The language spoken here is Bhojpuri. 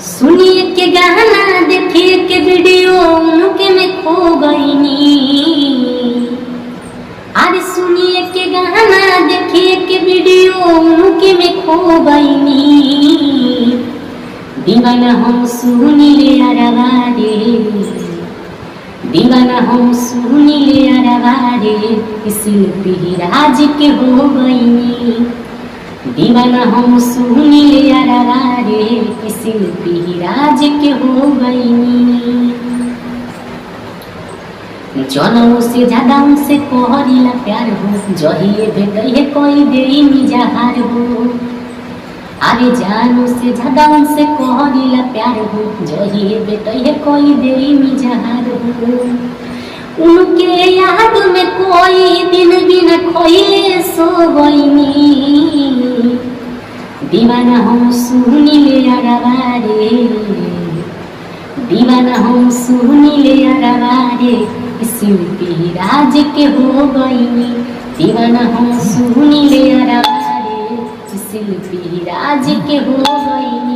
सुनिए के गाना देखिए के वीडियो उनके में खो गईनी। अरे सुनिए के गाना देखिए के वीडियो उनके में खो गईनी। दीवाना हम सुनिले अरवारे, दीवाना हम सुनिले अरवारे, शिल्पी राज के हो गईनी। दीवाना हम सुनिले अरवारे, शिल्पी राज के हो गईनी। जनों से ज्यादा उनसे कहरीला प्यार हो, जहिए भेटइहे कोई देनी जहार हो। अरे जानों से ज्यादा उनसे कहरीला प्यार हो, जहिए भेटइहे कोई देनी जहार हो। उनके याद में कोई दिन भी न खोइले सो गईनी। दीवाना हम सुनिले अरवारे, दीवाना हम सुनिले अरवारे, शिल्पी राज के हो गईनी। दीवाना हम सुनिले अरवारे, शिल्पी राज के हो गईनी।